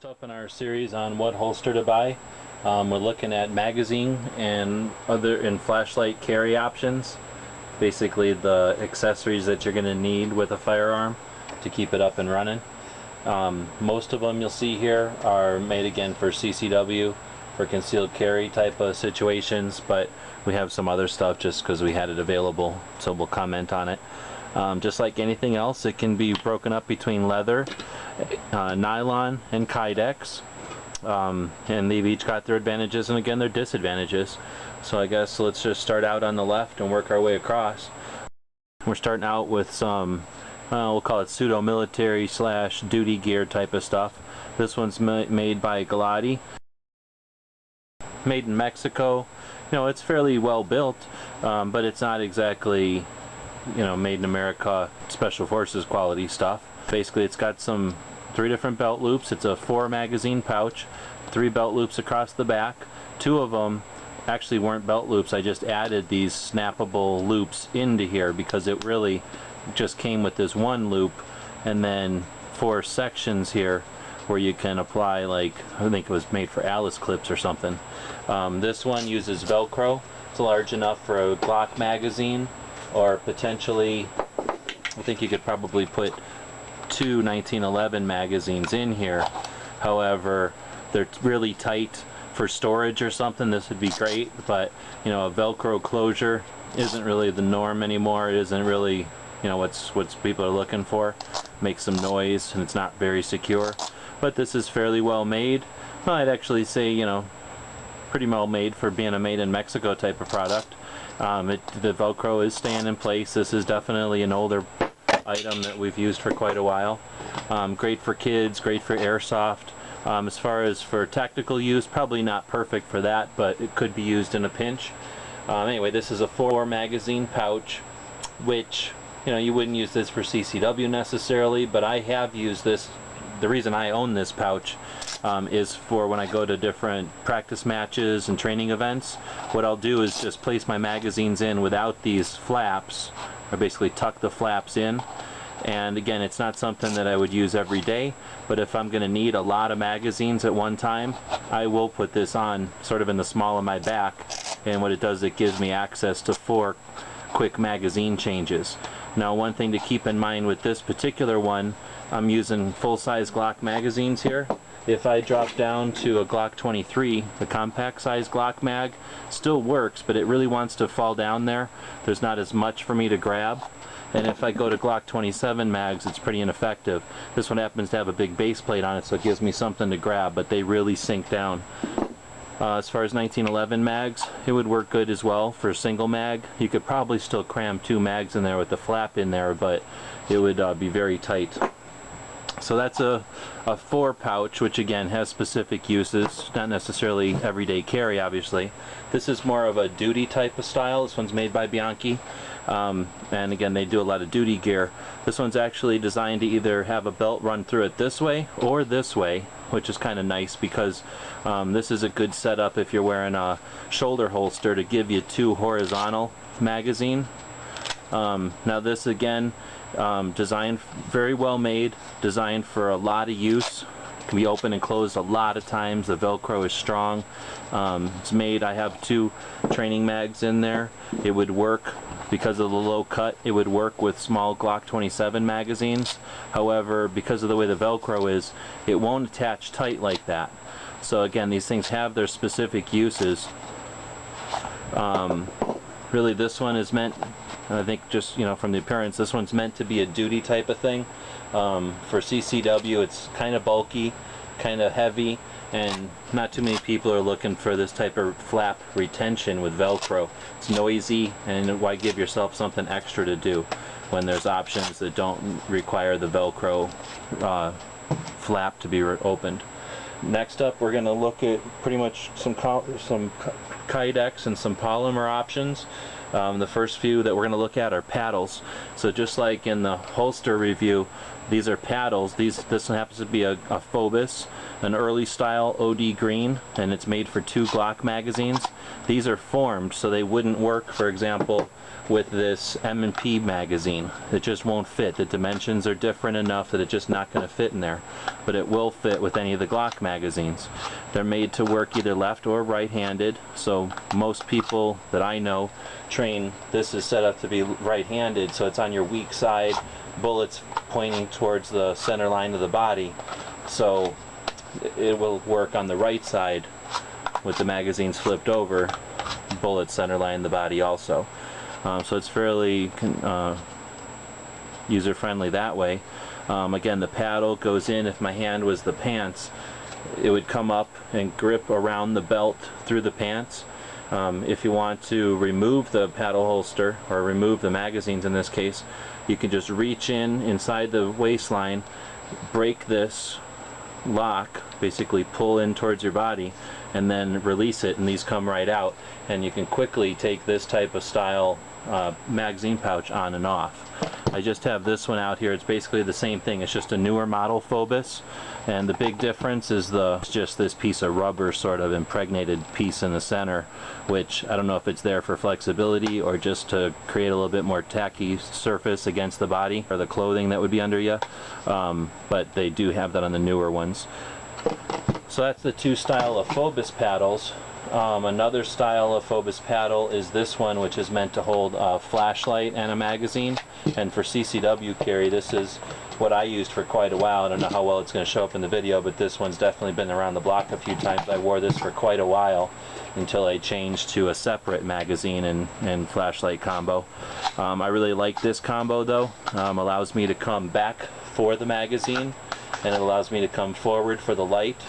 Next up in our series on what holster to buy, we're looking at magazine and flashlight carry options. Basically the accessories that you're going to need with a firearm to keep it up and running. Most of them you'll see here are made again for CCW, for concealed carry type of situations, but we have some other stuff just because we had it available, so we'll comment on it. Just like anything else, it can be broken up between leather, nylon, and Kydex, and they've each got their advantages and again their disadvantages. So I guess let's just start out on the left and work our way across. We're starting out with some we'll call it pseudo military slash duty gear type of stuff. This one's made by Galati, made in Mexico. You know, it's fairly well built, but it's not exactly, you know, made in America special forces quality stuff. Basically it's got some 3 different belt loops. It's a 4 magazine pouch, 3 belt loops across the back. 2 of them actually weren't belt loops. I just added these snappable loops into here because it really just came with this 1 loop, and then 4 sections here where you can apply, like, I think it was made for Alice clips or something. This one uses Velcro. It's large enough for a Glock magazine, or potentially I think you could probably put 2 1911 magazines in here. However, they're really tight for storage or something. This would be great, but you know, a Velcro closure isn't really the norm anymore. It isn't really, you know, what's people are looking for. Makes some noise and it's not very secure. But this is fairly well made. Well, I'd actually say, you know, pretty well made for being a made in Mexico type of product. The Velcro is staying in place. This is definitely an older item that we've used for quite a while. Great for kids, great for airsoft. As far as for tactical use, probably not perfect for that, but it could be used in a pinch. Anyway, this is a 4 magazine pouch, which, you know, you wouldn't use this for CCW necessarily, but I have used this. The reason I own this pouch is for when I go to different practice matches and training events. What I'll do is just place my magazines in without these flaps, or basically tuck the flaps in. And again, it's not something that I would use every day, but if I'm going to need a lot of magazines at one time, I will put this on sort of in the small of my back, and what it does, it gives me access to 4 quick magazine changes. Now, one thing to keep in mind with this particular one, I'm using full-size Glock magazines here. If I drop down to a Glock 23, the compact size Glock mag still works, but it really wants to fall down there. There's not as much for me to grab. And if I go to Glock 27 mags, it's pretty ineffective. This one happens to have a big base plate on it, so it gives me something to grab, but they really sink down. As far as 1911 mags, it would work good as well for single mag. You could probably still cram 2 mags in there with the flap in there, but it would be very tight. So that's a 4 pouch, which again has specific uses, not necessarily everyday carry obviously. This is more of a duty type of style. This one's made by Bianchi, and again they do a lot of duty gear. This one's actually designed to either have a belt run through it this way or this way, which is kind of nice because this is a good setup if you're wearing a shoulder holster to give you 2 horizontal magazine. Now this again, designed, very well made, designed for a lot of use. Can be opened and closed a lot of times. The Velcro is strong. It's made, I have 2 training mags in there. It would work because of the low cut. It would work with small Glock 27 magazines. However, because of the way the Velcro is, it won't attach tight like that. So again, these things have their specific uses. Really, this one is meant, I think, just, you know, from the appearance, this one's meant to be a duty type of thing. For CCW, it's kind of bulky, kind of heavy, and not too many people are looking for this type of flap retention with Velcro. It's noisy, and why give yourself something extra to do when there's options that don't require the Velcro flap to be opened. Next up, we're going to look at pretty much some Kidex and some polymer options. The first few that we're going to look at are paddles. So just like in the holster review, these are paddles. This one happens to be a Fobus, an early style OD green, and it's made for 2 Glock magazines. These are formed so they wouldn't work, for example, with this M&P magazine. It just won't fit. The dimensions are different enough that it's just not going to fit in there, but it will fit with any of the Glock magazines. They're made to work either left or right-handed, so most people that I know train, this is set up to be right-handed, so it's on your weak side, bullets pointing towards the center line of the body, so it will work on the right side with the magazines flipped over, bullets center line the body also. So it's fairly user-friendly that way. Again, the paddle goes in. If my hand was the pants, it would come up and grip around the belt through the pants. If you want to remove the paddle holster, or remove the magazines in this case, you can just reach in inside the waistline, break this lock, basically pull in towards your body, and then release it, and these come right out, and you can quickly take this type of style magazine pouch on and off. I just have this one out here. It's basically the same thing. It's just a newer model Fobus, and the big difference is just this piece of rubber sort of impregnated piece in the center, which I don't know if it's there for flexibility or just to create a little bit more tacky surface against the body or the clothing that would be under you, but they do have that on the newer ones. So that's the two style of Fobus paddles. Another style of Fobus paddle is this one, which is meant to hold a flashlight and a magazine. And for CCW carry, this is what I used for quite a while. I don't know how well it's going to show up in the video, but this one's definitely been around the block a few times. I wore this for quite a while until I changed to a separate magazine and flashlight combo. I really like this combo though. Allows me to come back for the magazine, and it allows me to come forward for the light.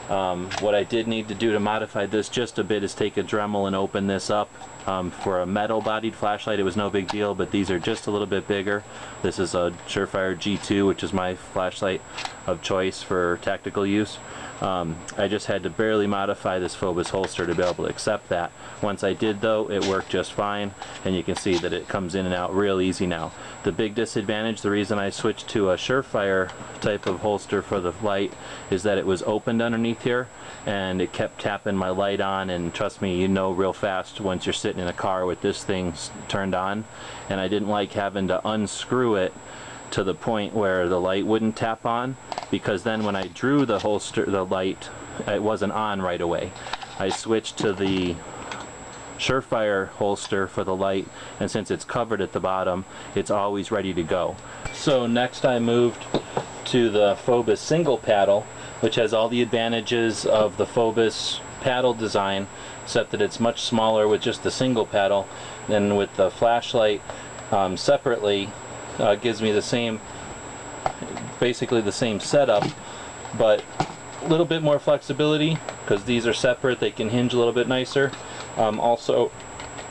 What I did need to do to modify this just a bit is take a Dremel and open this up. For a metal bodied flashlight it was no big deal, but these are just a little bit bigger. This is a Surefire G2, which is my flashlight of choice for tactical use. I just had to barely modify this Fobus holster to be able to accept that. Once I did though, it worked just fine, and you can see that it comes in and out real easy now. The big disadvantage, the reason I switched to a Surefire type of holster for the light, is that it was opened underneath here and it kept tapping my light on, and trust me, you know real fast once you're sitting in a car with this thing turned on, and I didn't like having to unscrew it to the point where the light wouldn't tap on, because then when I drew the holster, the light, it wasn't on right away. I switched to the Surefire holster for the light, and since it's covered at the bottom, it's always ready to go. So next I moved to the Fobus single paddle, which has all the advantages of the Fobus paddle design, except that it's much smaller with just the single paddle. Then with the flashlight separately, gives me the same, basically the same setup, but a little bit more flexibility because these are separate. They can hinge a little bit nicer. Also,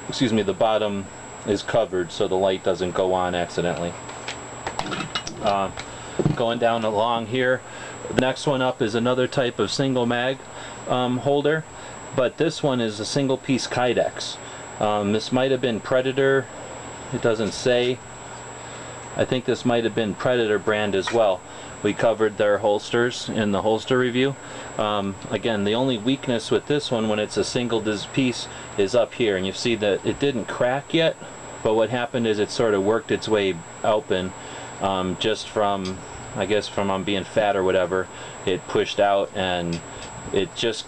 excuse me, the bottom is covered so the light doesn't go on accidentally. Going down along here, the next one up is another type of single mag holder, but this one is a single piece Kydex. This might have been Predator, it doesn't say. I think this might have been Predator brand as well. We covered their holsters in the holster review. Again, the only weakness with this one when it's a single piece is up here, and you see that it didn't crack yet, but what happened is it sort of worked its way open, just from, I guess from being fat or whatever. It pushed out and it just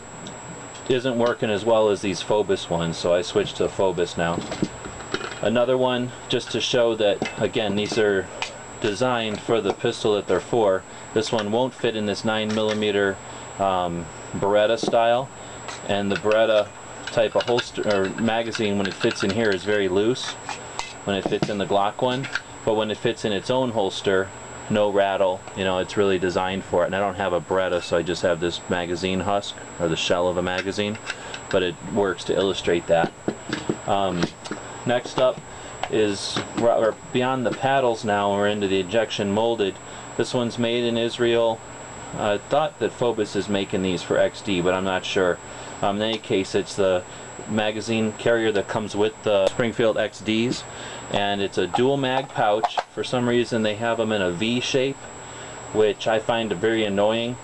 isn't working as well as these Fobus ones, so I switched to Fobus now. Another one, just to show that, again, these are designed for the pistol that they're for. This one won't fit in this 9mm Beretta style, and the Beretta type of holster or magazine, when it fits in here, is very loose when it fits in the Glock one, but when it fits in its own holster, no rattle, you know, it's really designed for it. And I don't have a Beretta, so I just have this magazine husk, or the shell of a magazine, but it works to illustrate that. Next up is, we're beyond the paddles now, we're into the injection molded. This one's made in Israel. I thought that Fobus is making these for XD, but I'm not sure. In any case, it's the magazine carrier that comes with the Springfield XDs, and it's a dual mag pouch. For some reason they have them in a V shape, which I find very annoying,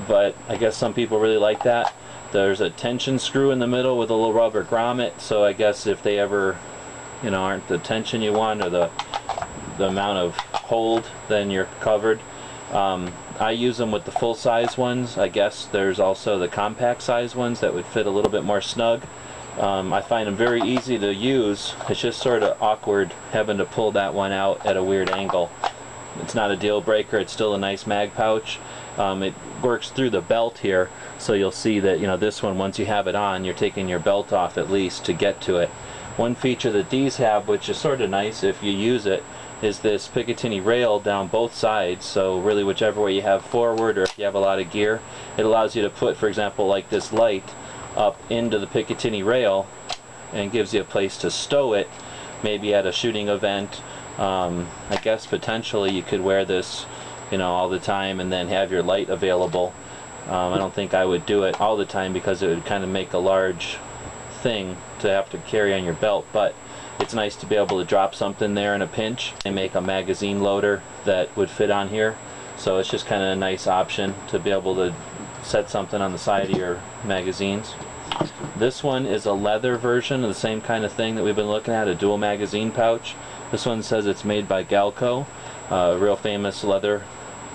but I guess some people really like that. There's a tension screw in the middle with a little rubber grommet, so I guess if they ever you know, aren't the tension you want or the amount of hold, then you're covered. I use them with the full size ones. I guess there's also the compact size ones that would fit a little bit more snug. I find them very easy to use. It's just sort of awkward having to pull that one out at a weird angle. It's not a deal breaker. It's still a nice mag pouch. It works through the belt here, so you'll see that, you know, this one, once you have it on, you're taking your belt off at least to get to it. One feature that these have, which is sort of nice if you use it, is this Picatinny rail down both sides. So really whichever way you have forward, or if you have a lot of gear, it allows you to put, for example, like this light up into the Picatinny rail and gives you a place to stow it, maybe at a shooting event. I guess potentially you could wear this, you know, all the time and then have your light available. I don't think I would do it all the time because it would kind of make a large thing to have to carry on your belt, but it's nice to be able to drop something there in a pinch and make a magazine loader that would fit on here. So it's just kind of a nice option to be able to set something on the side of your magazines. This one is a leather version of the same kind of thing that we've been looking at, a dual magazine pouch. This one says it's made by Galco, a real famous leather,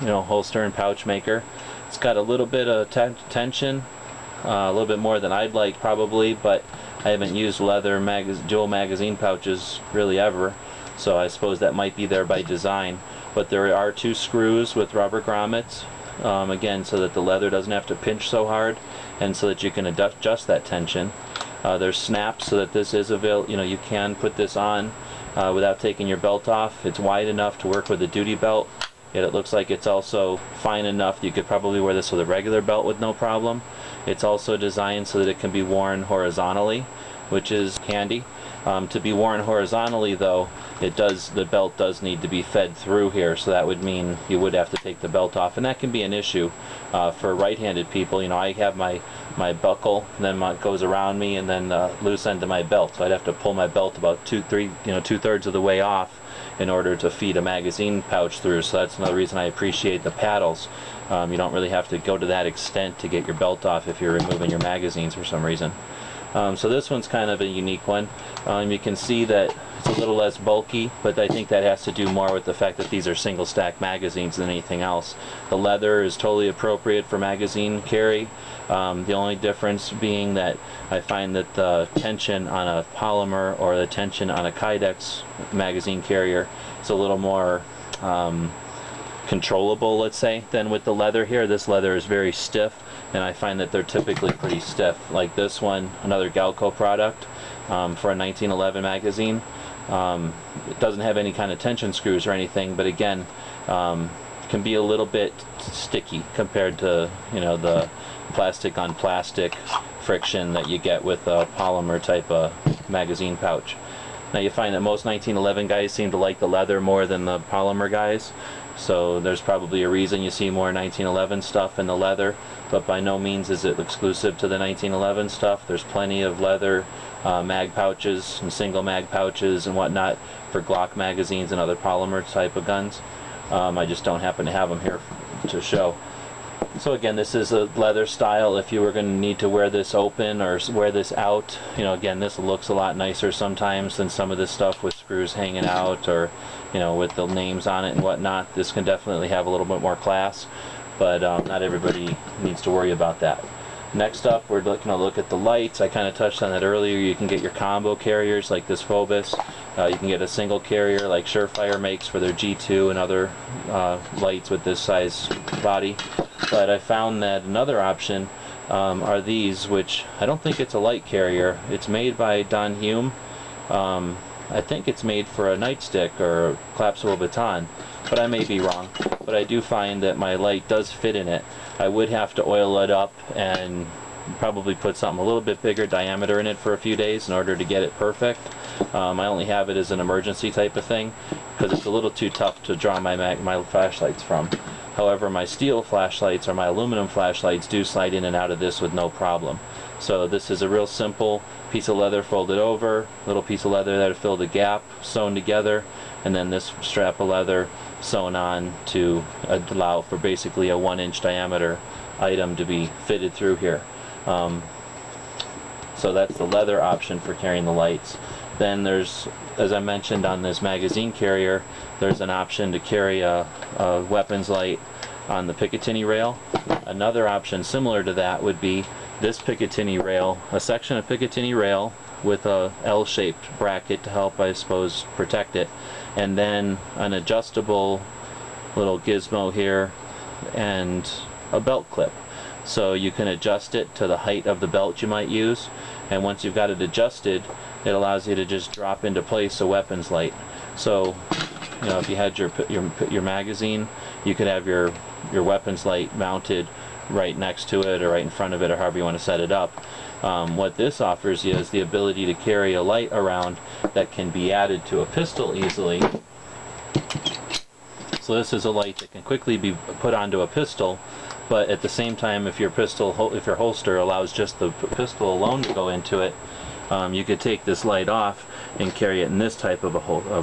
you know, holster and pouch maker. It's got a little bit of tension, a little bit more than I'd like probably, but I haven't used leather dual magazine pouches really ever, so I suppose that might be there by design. But there are 2 screws with rubber grommets, again, so that the leather doesn't have to pinch so hard, and so that you can adjust that tension. There's snaps so that this is available. You know, you can put this on without taking your belt off. It's wide enough to work with a duty belt, yet it looks like it's also fine enough that you could probably wear this with a regular belt with no problem. It's also designed so that it can be worn horizontally, which is handy. To be worn horizontally though, the belt does need to be fed through here, so that would mean you would have to take the belt off, and that can be an issue for right-handed people. You know, I have my buckle, and then it goes around me, and then loose end of my belt, so I'd have to pull my belt about 2/3 of the way off in order to feed a magazine pouch through. So that's another reason I appreciate the paddles. You don't really have to go to that extent to get your belt off if you're removing your magazines for some reason. So this one's kind of a unique one. You can see that it's a little less bulky, but I think that has to do more with the fact that these are single stack magazines than anything else. The leather is totally appropriate for magazine carry. The only difference being that I find that the tension on a polymer or the tension on a Kydex magazine carrier is a little more controllable, let's say, than with the leather here. This leather is very stiff, and I find that they're typically pretty stiff. Like this one, another Galco product for a 1911 magazine. It doesn't have any kind of tension screws or anything, but again, can be a little bit sticky compared to, you know, the plastic on plastic friction that you get with a polymer type of magazine pouch. Now you find that most 1911 guys seem to like the leather more than the polymer guys, so there's probably a reason you see more 1911 stuff in the leather, but by no means is it exclusive to the 1911 stuff. There's plenty of leather mag pouches and single mag pouches and whatnot for Glock magazines and other polymer type of guns. I just don't happen to have them here to show. So again, this is a leather style. If you were going to need to wear this open or wear this out, you know, again, this looks a lot nicer sometimes than some of this stuff with screws hanging out, or, you know, with the names on it and whatnot. This can definitely have a little bit more class, but not everybody needs to worry about that. Next up, we're going to look at the lights. I kind of touched on that earlier. You can get your combo carriers like this Fobus. You can get a single carrier like Surefire makes for their G2 and other lights with this size body. But I found that another option are these, which I don't think it's a light carrier. It's made by Don Hume. I think it's made for a nightstick or a collapsible baton, but I may be wrong. But I do find that my light does fit in it. I would have to oil it up and probably put something a little bit bigger diameter in it for a few days in order to get it perfect. I only have it as an emergency type of thing because it's a little too tough to draw my flashlights from. However, my steel flashlights or my aluminum flashlights do slide in and out of this with no problem. So this is a real simple piece of leather folded over, little piece of leather that filled a gap, sewn together, and then this strap of leather sewn on to allow for basically a 1-inch diameter item to be fitted through here. So that's the leather option for carrying the lights. Then there's, as I mentioned on this magazine carrier, there's an option to carry a weapons light on the Picatinny rail. Another option similar to that would be this Picatinny rail, a section of Picatinny rail with a L-shaped bracket to help, I suppose, protect it, and then an adjustable little gizmo here and a belt clip. So you can adjust it to the height of the belt you might use, and once you've got it adjusted, it allows you to just drop into place a weapons light. So, you know, if you had your magazine, you could have your weapons light mounted right next to it or right in front of it, or however you want to set it up. What this offers you is the ability to carry a light around that can be added to a pistol easily. So this is a light that can quickly be put onto a pistol, but at the same time, if your holster allows just the pistol alone to go into it, you could take this light off and carry it in this type of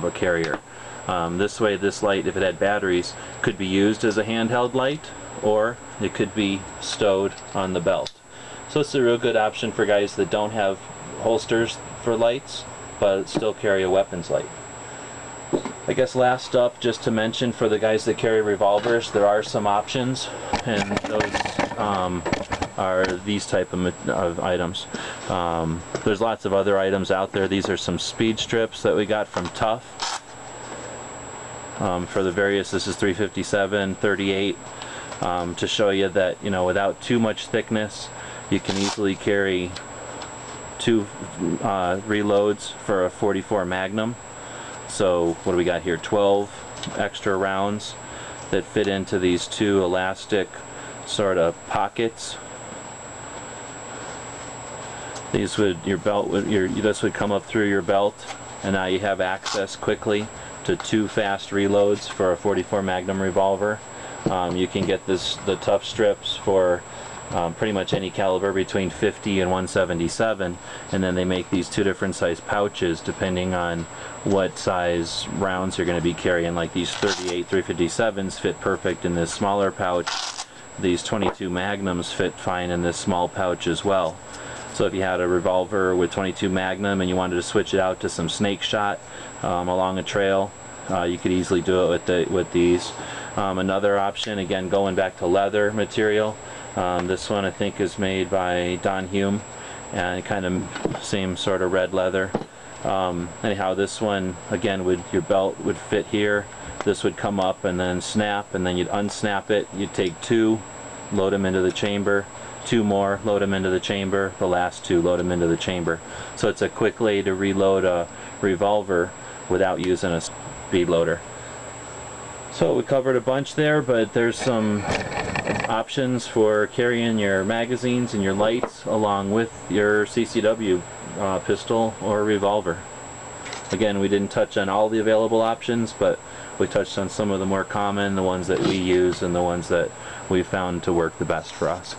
a carrier. This way, this light, if it had batteries, could be used as a handheld light, or it could be stowed on the belt. So it's a real good option for guys that don't have holsters for lights, but still carry a weapons light. I guess last up, just to mention, for the guys that carry revolvers, there are some options, and those are these type of items. There's lots of other items out there. These are some speed strips that we got from Tough. For the various, this is 357, 38, to show you that, you know, without too much thickness, you can easily carry 2 reloads for a .44 Magnum. So what do we got here? 12 extra rounds that fit into these 2 elastic sort of pockets. These would, this would come up through your belt, and now you have access quickly to 2 fast reloads for a .44 Magnum revolver. You can get the Tough strips for pretty much any caliber between 50 and 177, and then they make these 2 different size pouches depending on what size rounds you're going to be carrying. Like these 38 357s fit perfect in this smaller pouch. These 22 Magnums fit fine in this small pouch as well. So if you had a revolver with 22 Magnum and you wanted to switch it out to some snake shot along a trail, you could easily do it with these. Another option, again going back to leather material, this one I think is made by Don Hume, and kind of same sort of red leather. Anyhow, this one again, your belt would fit here. This would come up and then snap, and then you'd unsnap it. You'd take 2, load them into the chamber, 2 more, load them into the chamber, the last 2, load them into the chamber. So it's a quick way to reload a revolver without using a speed loader. So we covered a bunch there, but there's some options for carrying your magazines and your lights along with your CCW pistol or revolver. Again, we didn't touch on all the available options, but we touched on some of the more common, the ones that we use, and the ones that we found to work the best for us.